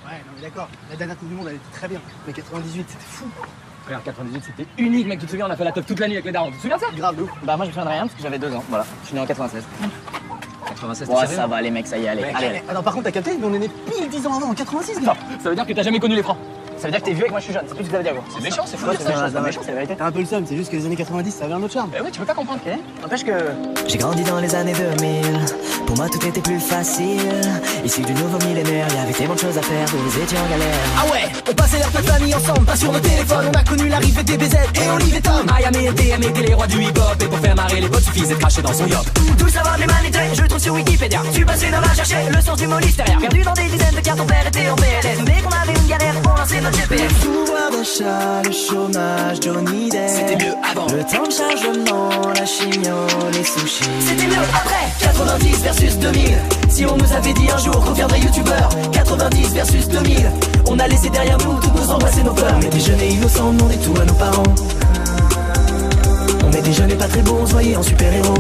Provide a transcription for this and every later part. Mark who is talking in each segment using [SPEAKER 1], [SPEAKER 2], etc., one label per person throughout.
[SPEAKER 1] Ouais, non mais d'accord, la dernière Coupe du Monde elle était très bien, mais 98 c'était fou.
[SPEAKER 2] Frère, 98 c'était unique, mec, tu te souviens, on a fait la teuf toute la nuit avec les darons, tu te souviens de ça?
[SPEAKER 1] Grave de ouf.
[SPEAKER 3] Bah moi je me souviens de rien parce que j'avais 2 ans, voilà. Je suis né en 96.
[SPEAKER 2] 96,
[SPEAKER 3] Ouais,
[SPEAKER 2] t'es sérieux?
[SPEAKER 3] ça va les mecs, ça y est, allez.
[SPEAKER 2] Mec,
[SPEAKER 3] Allez.
[SPEAKER 1] Attends, par contre, t'as capté, on est né pile 10 ans avant, en 86,
[SPEAKER 2] Non,
[SPEAKER 1] gars.
[SPEAKER 2] ça veut dire que t'as jamais connu les francs.
[SPEAKER 3] Ça veut dire que t'es vieux et que moi je suis jeune, c'est tout ce que ça veut dire gros.
[SPEAKER 2] C'est méchant, c'est fou.
[SPEAKER 3] Ouais, c'est méchant, c'est la vérité.
[SPEAKER 1] T'as un peu le seum, c'est juste que les années 90, ça avait un autre charme.
[SPEAKER 2] Bah ouais, tu peux pas comprendre.
[SPEAKER 3] Ok. N'empêche que...
[SPEAKER 4] J'ai grandi dans les années 2000. Pour moi tout était plus facile. Issu du nouveau millénaire, y avait tellement de choses à faire, nous étions en galère.
[SPEAKER 5] Ah ouais, on passait l'heure de famille ensemble, pas sur nos téléphones. On a connu l'arrivée des BZ et Olive et Tom.
[SPEAKER 2] Miami et DM étaient les rois du hip-hop. Et pour faire marrer les potes, suffisait de cracher dans son yacht.
[SPEAKER 5] Tout savoir des manétraits, je le trouve sur Wikipédia. Je suis passé dans la chercher le sens du mot listeria. Perdu dans des dizaines de cartes, ton père était en PLS. Dès qu'on avait une galère, on lançait notre GPS.
[SPEAKER 4] Pouvoir d'achat, le chômage, Johnny Depp.
[SPEAKER 5] C'était mieux avant.
[SPEAKER 4] Le temps de chargement, la chignon, les sushis.
[SPEAKER 5] C'était mieux après. 90 versus 2000. Si on nous avait dit un jour qu'on viendrait youtubeur. 90 versus 2000. On a laissé derrière nous toutes nos angoisses et nos peurs. On était jeunes et innocents, on demandait tout à nos parents. On était jeunes et pas très bons, on se voyait en super-héros.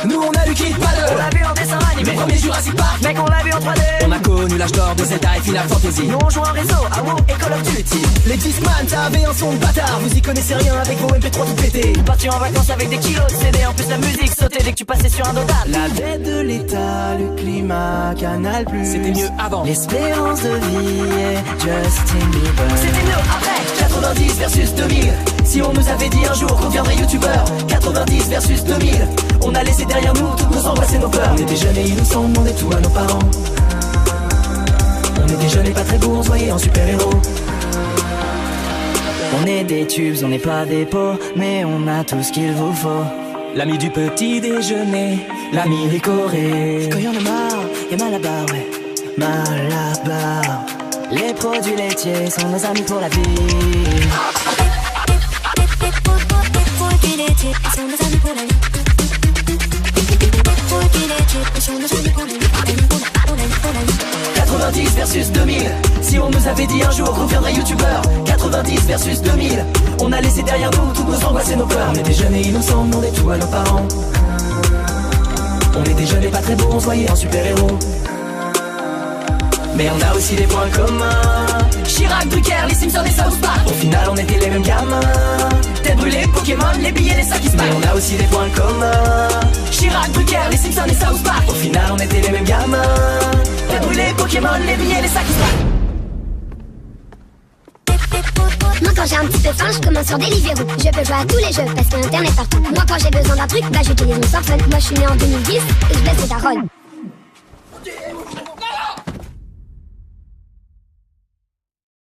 [SPEAKER 2] Nous on a lu Kid Paddle.
[SPEAKER 5] On l'a vu en dessin animé.
[SPEAKER 2] Le premier Jurassic Park.
[SPEAKER 5] Mec, on l'a vu en 3D.
[SPEAKER 2] On a connu l'âge d'or de Zelda et Final Fantasy.
[SPEAKER 5] Nous on joue en réseau à WoW et Call of Duty. Les Discman, ça avait un son de bâtard. Vous y connaissez rien avec vos MP3 tout pété. Parti en vacances avec des kilos de CD. En plus la musique sautait dès que tu passais sur un dodal.
[SPEAKER 4] La dette de l'État, le climat, Canal+.
[SPEAKER 2] C'était mieux avant.
[SPEAKER 4] L'espérance de vie et Justin Bieber.
[SPEAKER 5] C'était mieux après. 90 versus 2000. Si on nous avait dit un jour qu'on viendrait youtubeur. 90 versus 2000. On a laissé derrière nous toutes nos angoisses et nos peurs. On était jeunes et innocents, on demandait tout à nos parents. On était jeunes et pas très beaux, on se voyait en super-héros.
[SPEAKER 4] On est des tubes, on n'est pas des pots, mais on a tout ce qu'il vous faut.
[SPEAKER 2] L'ami du petit déjeuner, l'ami Ricoré.
[SPEAKER 4] Quand y'en a marre, y'a Malabar, ouais. Malabar. Les produits laitiers sont nos amis pour la vie.
[SPEAKER 6] Les produits laitiers sont nos amis pour la vie. Les produits laitiers sont nos amis pour la vie.
[SPEAKER 5] 90 versus 2000. Si on nous avait dit un jour qu'on viendrait youtubeur. 90 versus 2000. On a laissé derrière nous toutes nos angoisses et nos peurs. On était jeunes et innocents, on demandait tout à nos parents. On était jeunes et pas très beaux, on se voyait en super-héros. Mais on a aussi des points communs. Chirac, Drucker, les Simpsons et South Park. Au final on était les mêmes gamins. Tête brûlée, Pokémon, les billets, les sacs qui se battent. Mais on a aussi des points communs. Chirac, Drucker, les Simpsons et South Park. Au final on était les mêmes gamins. Tête brûlée, Pokémon, les billets, les sacs qui se battent.
[SPEAKER 6] Moi quand j'ai un petit peu faim, je commence sur Deliveroo. Je peux jouer à tous les jeux parce qu'il y a internet partout. Moi quand j'ai besoin d'un truc, bah j'utilise mon smartphone. Moi je suis né en 2010 et je baisse les darons.